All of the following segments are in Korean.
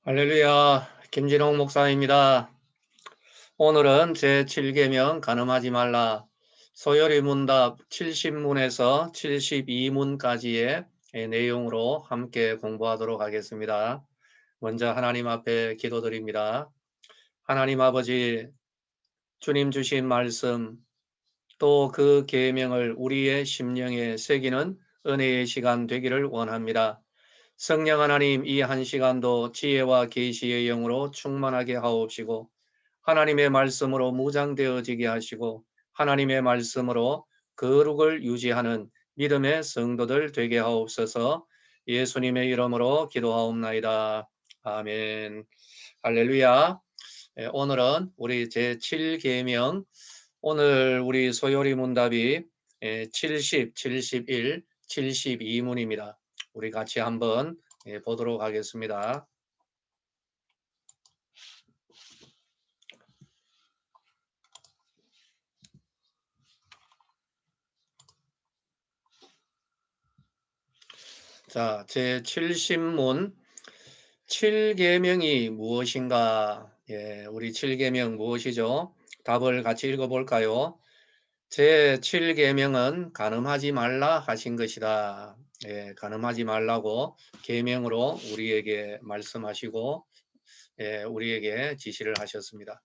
할렐루야, 김진홍 목사입니다. 오늘은 제7계명 간음하지 말라 소요리 문답 70문에서 72문까지의 내용으로 함께 공부하도록 하겠습니다. 먼저 하나님 앞에 기도드립니다. 하나님 아버지, 주님 주신 말씀 또 그 계명을 우리의 심령에 새기는 은혜의 시간 되기를 원합니다. 성령 하나님, 이 한 시간도 지혜와 계시의 영으로 충만하게 하옵시고 하나님의 말씀으로 무장되어지게 하시고 하나님의 말씀으로 거룩을 유지하는 믿음의 성도들 되게 하옵소서. 예수님의 이름으로 기도하옵나이다. 아멘. 할렐루야. 오늘은 우리 제7계명, 오늘 우리 소요리 문답이 70, 71, 72문입니다. 우리 같이 한번 보도록 하겠습니다. 자, 제70문 7계명이 무엇인가? 우리 7계명 무엇이죠? 답을 같이 읽어볼까요? 제7계명은 간음하지 말라 하신 것이다. 간음하지 말라고 계명으로 우리에게 말씀하시고 우리에게 지시를 하셨습니다.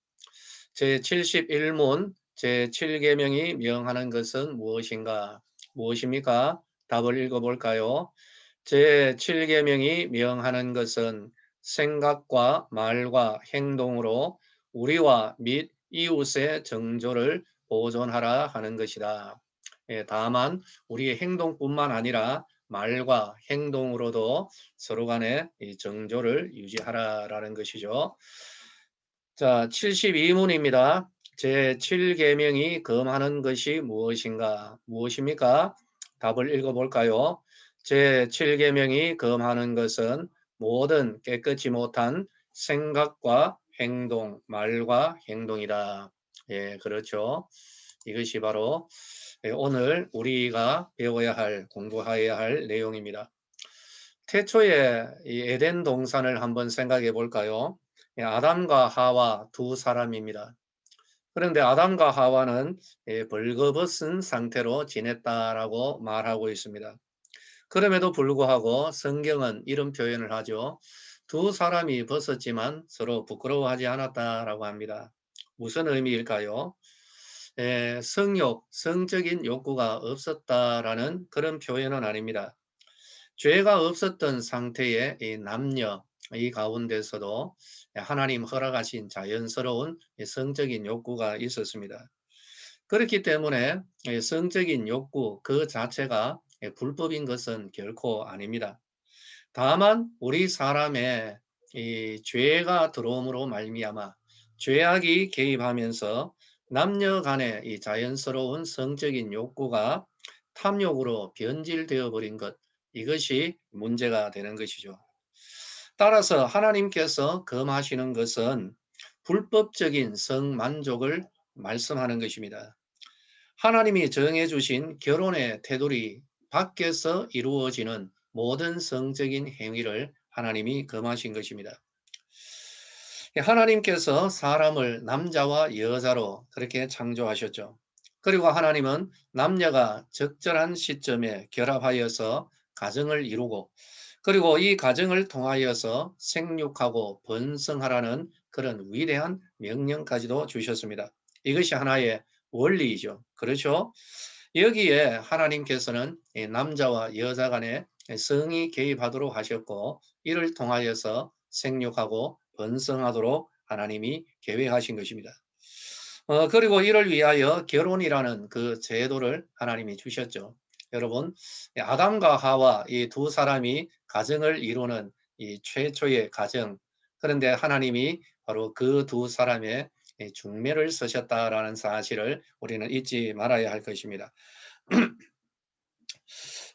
제71문 제7계명이 명하는 것은 무엇인가? 무엇입니까? 답을 읽어볼까요? 제7계명이 명하는 것은 생각과 말과 행동으로 우리와 및 이웃의 정조를 보존하라 하는 것이다. 다만 우리의 행동뿐만 아니라 말과 행동으로도 서로 간의 이 정조를 유지하라라는 것이죠. 자, 72문입니다. 제7계명이 금하는 것이 무엇인가? 무엇입니까? 답을 읽어볼까요? 제7계명이 금하는 것은 모든 깨끗이 못한 생각과 행동, 말과 행동이다. 그렇죠. 이것이 바로 오늘 우리가 배워야 할, 공부해야 할 내용입니다. 태초에 이 에덴 동산을 한번 생각해 볼까요? 아담과 하와 두 사람입니다. 그런데 아담과 하와는 벌거벗은 상태로 지냈다라고 말하고 있습니다. 그럼에도 불구하고 성경은 이런 표현을 하죠. 두 사람이 벗었지만 서로 부끄러워하지 않았다라고 합니다. 무슨 의미일까요? 성욕, 성적인 욕구가 없었다라는 그런 표현은 아닙니다. 죄가 없었던 상태의 이 남녀, 이 가운데서도 하나님 허락하신 자연스러운 성적인 욕구가 있었습니다. 그렇기 때문에 성적인 욕구 그 자체가 불법인 것은 결코 아닙니다. 다만 우리 사람의 이 죄가 들어옴으로 말미암아 죄악이 개입하면서 남녀 간의 이 자연스러운 성적인 욕구가 탐욕으로 변질되어 버린 것, 이것이 문제가 되는 것이죠. 따라서 하나님께서 금하시는 것은 불법적인 성만족을 말씀하는 것입니다. 하나님이 정해주신 결혼의 테두리 밖에서 이루어지는 모든 성적인 행위를 하나님이 금하신 것입니다. 하나님께서 사람을 남자와 여자로 그렇게 창조하셨죠. 그리고 하나님은 남녀가 적절한 시점에 결합하여서 가정을 이루고 그리고 이 가정을 통하여서 생육하고 번성하라는 그런 위대한 명령까지도 주셨습니다. 이것이 하나의 원리이죠. 그렇죠? 여기에 하나님께서는 남자와 여자 간에 성이 개입하도록 하셨고 이를 통하여서 생육하고 번성하도록 하나님이 계획하신 것입니다. 그리고 이를 위하여 결혼이라는 그 제도를 하나님이 주셨죠. 여러분, 아담과 하와 이 두 사람이 가정을 이루는 이 최초의 가정. 그런데 하나님이 바로 그 두 사람의 중매를 쓰셨다라는 사실을 우리는 잊지 말아야 할 것입니다.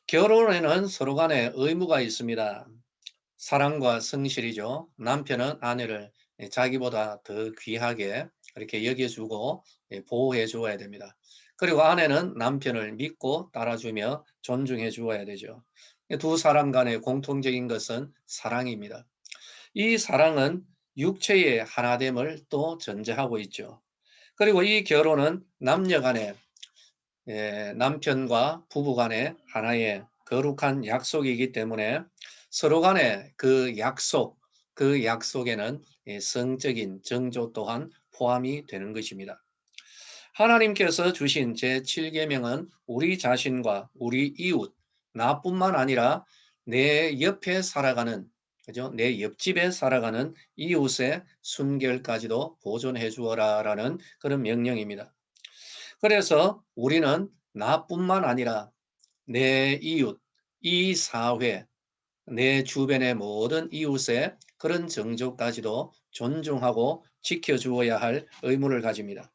결혼에는 서로 간에 의무가 있습니다. 사랑과 성실이죠. 남편은 아내를 자기보다 더 귀하게 이렇게 여겨주고 보호해 주어야 됩니다. 그리고 아내는 남편을 믿고 따라주며 존중해 주어야 되죠. 두 사람 간의 공통적인 것은 사랑입니다. 이 사랑은 육체의 하나됨을 또 전제하고 있죠. 그리고 이 결혼은 남녀 간의 남편과 부부 간의 하나의 거룩한 약속이기 때문에 서로 간의 그 약속, 그 약속에는 성적인 정조 또한 포함이 되는 것입니다. 하나님께서 주신 제7계명은 우리 자신과 우리 이웃, 나뿐만 아니라 내 옆에 살아가는, 그죠? 내 옆집에 살아가는 이웃의 순결까지도 보존해 주어라라는 그런 명령입니다. 그래서 우리는 나뿐만 아니라 내 이웃, 이 사회, 내 주변의 모든 이웃의 그런 정조까지도 존중하고 지켜주어야 할 의무를 가집니다.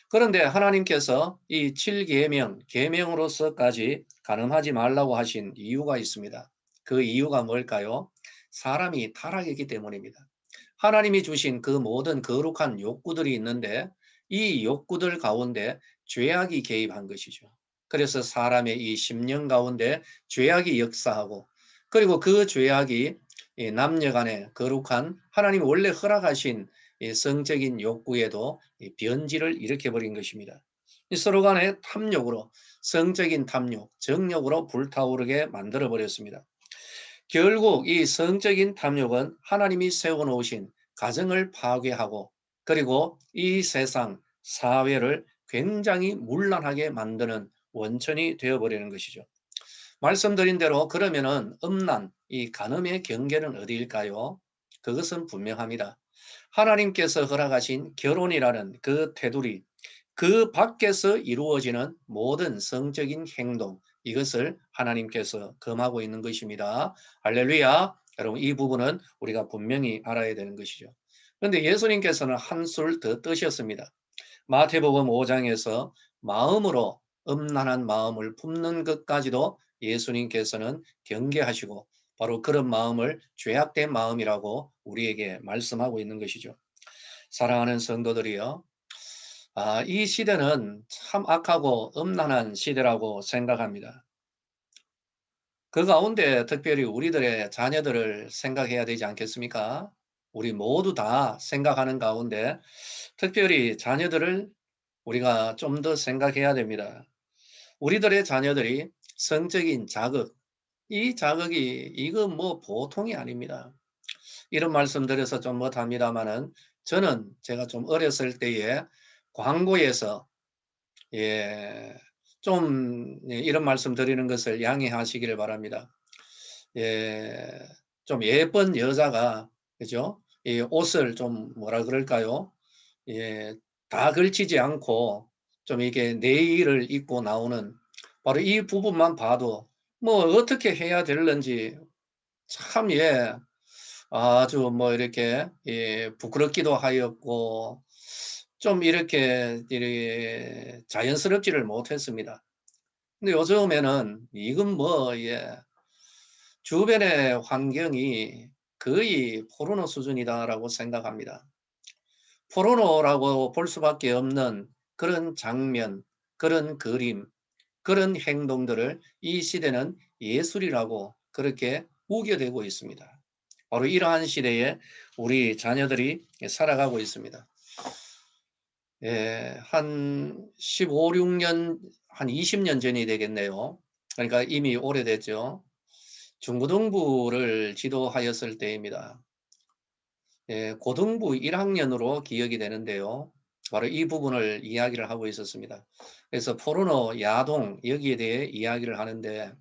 그런데 하나님께서 이 7계명, 계명으로서까지 간음하지 말라고 하신 이유가 있습니다. 그 이유가 뭘까요? 사람이 타락했기 때문입니다. 하나님이 주신 그 모든 거룩한 욕구들이 있는데 이 욕구들 가운데 죄악이 개입한 것이죠. 그래서 사람의 이 심령 가운데 죄악이 역사하고 그리고 그 죄악이 남녀 간의 거룩한 하나님이 원래 허락하신 성적인 욕구에도 변질을 일으켜버린 것입니다. 서로 간의 탐욕으로 성적인 탐욕, 정욕으로 불타오르게 만들어버렸습니다. 결국 이 성적인 탐욕은 하나님이 세워놓으신 가정을 파괴하고 그리고 이 세상, 사회를 굉장히 문란하게 만드는 원천이 되어버리는 것이죠. 말씀드린 대로 그러면은 음란, 이 간음의 경계는 어디일까요? 그것은 분명합니다. 하나님께서 허락하신 결혼이라는 그 테두리, 그 밖에서 이루어지는 모든 성적인 행동, 이것을 하나님께서 금하고 있는 것입니다. 할렐루야. 여러분, 이 부분은 우리가 분명히 알아야 되는 것이죠. 그런데 예수님께서는 한술 더 뜨셨습니다. 마태복음 5장에서 마음으로 음란한 마음을 품는 것까지도 예수님께서는 경계하시고 바로 그런 마음을 죄악된 마음이라고 우리에게 말씀하고 있는 것이죠. 사랑하는 성도들이요. 이 시대는 참 악하고 음란한 시대라고 생각합니다. 그 가운데 특별히 우리들의 자녀들을 생각해야 되지 않겠습니까? 우리 모두 다 생각하는 가운데 특별히 자녀들을 우리가 좀 더 생각해야 됩니다. 우리들의 자녀들이 성적인 자극, 이 자극이 이거 뭐 보통이 아닙니다. 이런 말씀 드려서 좀 못합니다만은 저는 제가 좀 어렸을 때에 광고에서 예, 좀 이런 말씀 드리는 것을 양해하시기를 바랍니다. 예, 좀 예쁜 여자가 그죠? 이 옷을 좀 뭐라 그럴까요? 예, 다 걸치지 않고 좀 이게 네일을 입고 나오는 바로 이 부분만 봐도 뭐 어떻게 해야 될는지 참 아주 뭐 이렇게 부끄럽기도 하였고 좀 이렇게 자연스럽지를 못했습니다. 근데 요즘에는 이건 뭐 주변의 환경이 거의 포르노 수준이다라고 생각합니다. 포르노라고 볼 수밖에 없는 그런 장면, 그런 그림, 그런 행동들을 이 시대는 예술이라고 그렇게 우겨대고 있습니다. 바로 이러한 시대에 우리 자녀들이 살아가고 있습니다. 한 15, 16년, 한 20년 전이 되겠네요. 그러니까 이미 오래됐죠. 중고등부를 지도하였을 때입니다. 고등부 1학년으로 기억이 되는데요. 바로 이 부분을 이야기를 하고 있었습니다. 그래서 포르노, 야동 여기에 대해 이야기를 하는데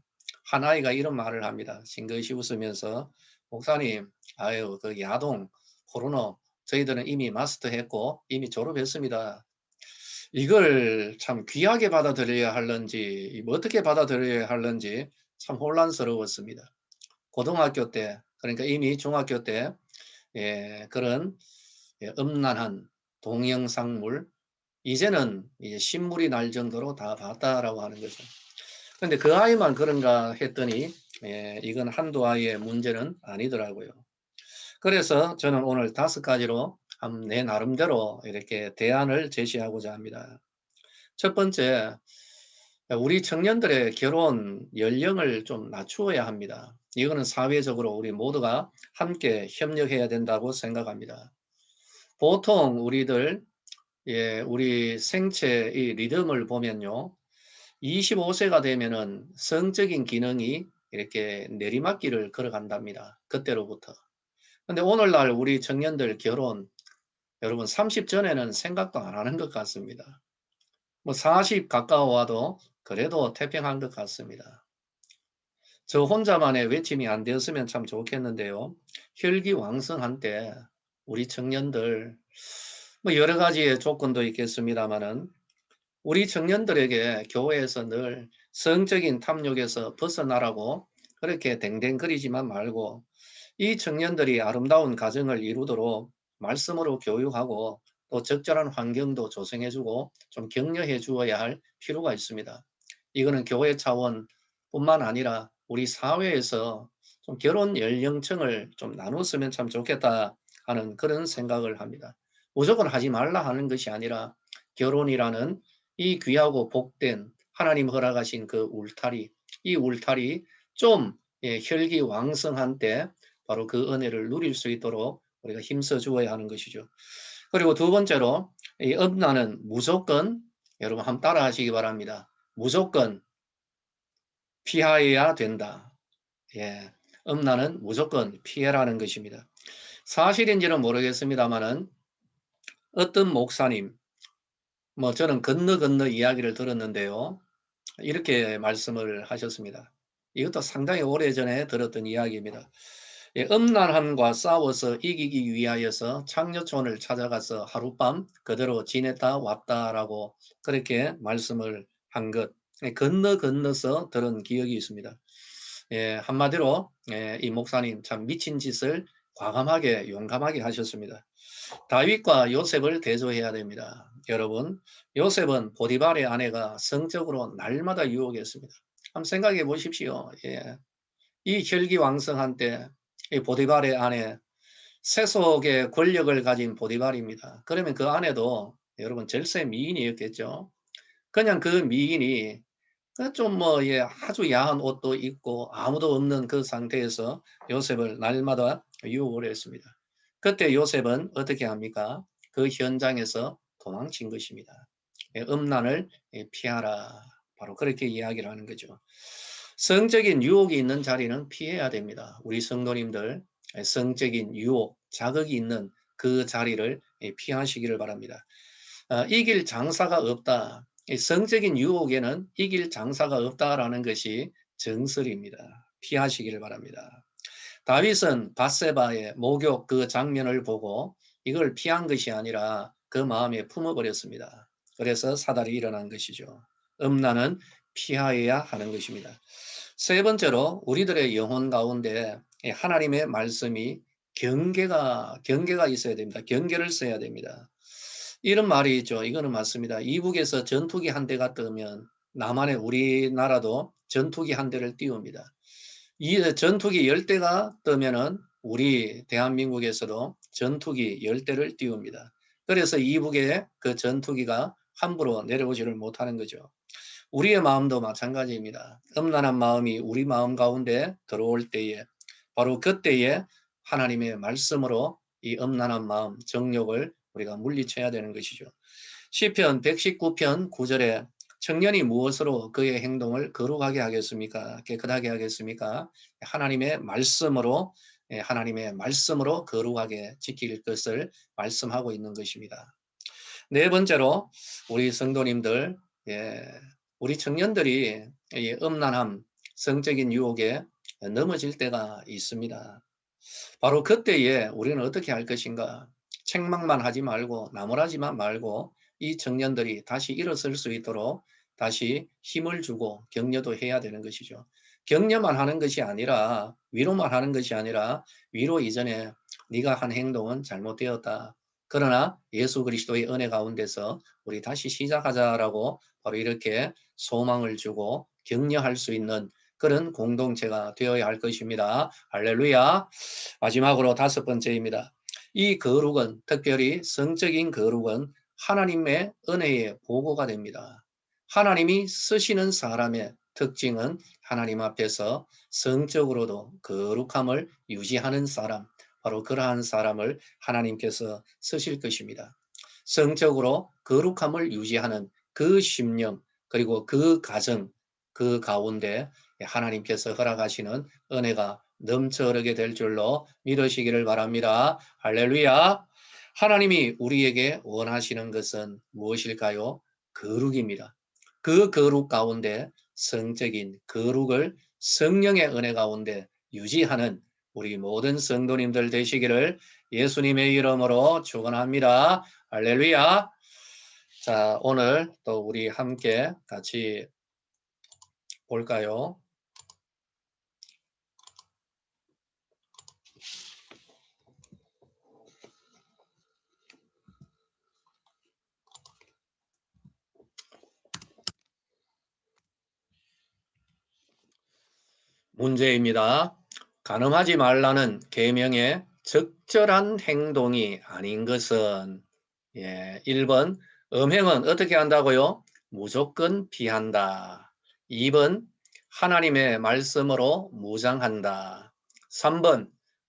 한 아이가 이런 말을 합니다. 싱긋이 웃으면서 목사님, 아유 그 야동, 포르노 저희들은 이미 마스터했고 이미 졸업했습니다. 이걸 참 귀하게 받아들여야 할런지 어떻게 받아들여야 할런지 참 혼란스러웠습니다. 고등학교 때 그러니까 이미 중학교 때 그런 음란한 동영상물 이제는 이제 신물이 날 정도로 다 봤다라고 하는 거죠. 근데 그 아이만 그런가 했더니 이건 한두 아이의 문제는 아니더라고요. 그래서 저는 오늘 5가지로 내 나름대로 이렇게 대안을 제시하고자 합니다. 첫 번째, 우리 청년들의 결혼 연령을 좀 낮추어야 합니다. 이거는 사회적으로 우리 모두가 함께 협력해야 된다고 생각합니다. 보통 우리들, 우리 생체의 리듬을 보면요. 25세가 되면은 성적인 기능이 이렇게 내리막길을 걸어간답니다. 그때로부터. 근데 오늘날 우리 청년들 결혼, 여러분 30 전에는 생각도 안 하는 것 같습니다. 뭐 40 가까워와도 그래도 태평한 것 같습니다. 저 혼자만의 외침이 안 되었으면 참 좋겠는데요. 혈기왕성한 때 우리 청년들 뭐 여러 가지의 조건도 있겠습니다마는 우리 청년들에게 교회에서 늘 성적인 탐욕에서 벗어나라고 그렇게 댕댕거리지만 말고 이 청년들이 아름다운 가정을 이루도록 말씀으로 교육하고 또 적절한 환경도 조성해주고 좀 격려해 주어야 할 필요가 있습니다. 이거는 교회 차원뿐만 아니라 우리 사회에서 좀 결혼 연령층을 좀 나눴으면 참 좋겠다 하는 그런 생각을 합니다. 무조건 하지 말라 하는 것이 아니라 결혼이라는 이 귀하고 복된 하나님 허락하신 그 울타리, 이 울타리 좀 혈기왕성한 때 바로 그 은혜를 누릴 수 있도록 우리가 힘써 주어야 하는 것이죠. 그리고 두 번째로 이 음란은 무조건 여러분 한번 따라 하시기 바랍니다. 무조건 피하여야 된다. 예. 음란은 무조건 피해라는 것입니다. 사실인지는 모르겠습니다만은 어떤 목사님, 뭐 저는 건너 이야기를 들었는데요. 이렇게 말씀을 하셨습니다. 이것도 상당히 오래전에 들었던 이야기입니다. 음란함과 싸워서 이기기 위하여서 창녀촌을 찾아가서 하룻밤 그대로 지냈다 왔다라고 그렇게 말씀을 한 것, 건너서 들은 기억이 있습니다. 한마디로 이 목사님 참 미친 짓을 과감하게 용감하게 하셨습니다. 다윗과 요셉을 대조해야 됩니다. 여러분, 요셉은 보디발의 아내가 성적으로 날마다 유혹했습니다. 한번 생각해 보십시오. 이 혈기왕성한 때 이 보디발의 아내, 세속의 권력을 가진 보디발입니다. 그러면 그 아내도 여러분 절세 미인이었겠죠. 그냥 그 미인이 좀 아주 야한 옷도 입고 아무도 없는 그 상태에서 요셉을 날마다 유혹을 했습니다. 그때 요셉은 어떻게 합니까? 그 현장에서 도망친 것입니다. 음란을 피하라. 바로 그렇게 이야기를 하는 거죠. 성적인 유혹이 있는 자리는 피해야 됩니다. 우리 성도님들 성적인 유혹, 자극이 있는 그 자리를 피하시기를 바랍니다. 이길 장사가 없다. 성적인 유혹에는 이길 장사가 없다라는 것이 정설입니다. 피하시기를 바랍니다. 다윗은 밧세바의 목욕 그 장면을 보고 이걸 피한 것이 아니라 그 마음에 품어버렸습니다. 그래서 사달이 일어난 것이죠. 음란은 피하여야 하는 것입니다. 세 번째로 우리들의 영혼 가운데 하나님의 말씀이 경계가 있어야 됩니다. 경계를 써야 됩니다. 이런 말이 있죠. 이거는 맞습니다. 이북에서 전투기 한 대가 뜨면 남한의 우리나라도 전투기 한 대를 띄웁니다. 이 전투기 10대가 뜨면은 우리 대한민국에서도 전투기 10대를 띄웁니다. 그래서 이북에 그 전투기가 함부로 내려오지를 못하는 거죠. 우리의 마음도 마찬가지입니다. 음란한 마음이 우리 마음 가운데 들어올 때에 바로 그때에 하나님의 말씀으로 이 음란한 마음, 정욕을 우리가 물리쳐야 되는 것이죠. 시편 119편 9절에 청년이 무엇으로 그의 행동을 거룩하게 하겠습니까? 깨끗하게 하겠습니까? 하나님의 말씀으로 거룩하게 지킬 것을 말씀하고 있는 것입니다. 네 번째로 우리 성도님들, 우리 청년들이 이 음란함, 성적인 유혹에 넘어질 때가 있습니다. 바로 그때에 우리는 어떻게 할 것인가? 책망만 하지 말고 나무라지만 말고 이 청년들이 다시 일어설 수 있도록 다시 힘을 주고 격려도 해야 되는 것이죠. 격려만 하는 것이 아니라 위로만 하는 것이 아니라 위로 이전에 네가 한 행동은 잘못되었다. 그러나 예수 그리스도의 은혜 가운데서 우리 다시 시작하자라고 바로 이렇게 소망을 주고 격려할 수 있는 그런 공동체가 되어야 할 것입니다. 할렐루야. 마지막으로 다섯 번째입니다. 이 거룩은 특별히 성적인 거룩은 하나님의 은혜의 보고가 됩니다. 하나님이 쓰시는 사람의 특징은 하나님 앞에서 성적으로도 거룩함을 유지하는 사람, 바로 그러한 사람을 하나님께서 쓰실 것입니다. 성적으로 거룩함을 유지하는 그 심령, 그리고 그 가정, 그 가운데 하나님께서 허락하시는 은혜가 넘쳐 흐르게 될 줄로 믿으시기를 바랍니다. 할렐루야! 하나님이 우리에게 원하시는 것은 무엇일까요? 거룩입니다. 그 거룩 가운데 성적인 거룩을 성령의 은혜 가운데 유지하는 우리 모든 성도님들 되시기를 예수님의 이름으로 축원합니다. 할렐루야. 자, 오늘 또 우리 함께 같이 볼까요? 문제입니다. 간음하지 말라는 계명의 적절한 행동이 아닌 것은 1번 음행은 어떻게 한다고요? 무조건 피한다. 2번 하나님의 말씀으로 무장한다. 3번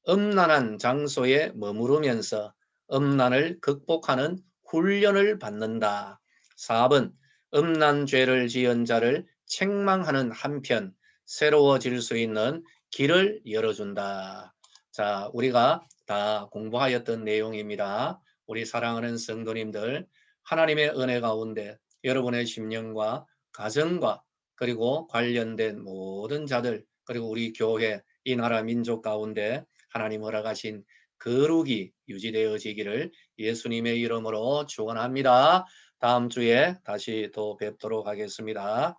음란한 장소에 머무르면서 음란을 극복하는 훈련을 받는다. 4번 음란 죄를 지은 자를 책망하는 한편 새로워질 수 있는 길을 열어준다. 자, 우리가 다 공부하였던 내용입니다. 우리 사랑하는 성도님들, 하나님의 은혜 가운데 여러분의 심령과 가정과 그리고 관련된 모든 자들, 그리고 우리 교회, 이 나라 민족 가운데 하나님 허락하신 거룩이 유지되어지기를 예수님의 이름으로 축원합니다. 다음 주에 다시 또 뵙도록 하겠습니다.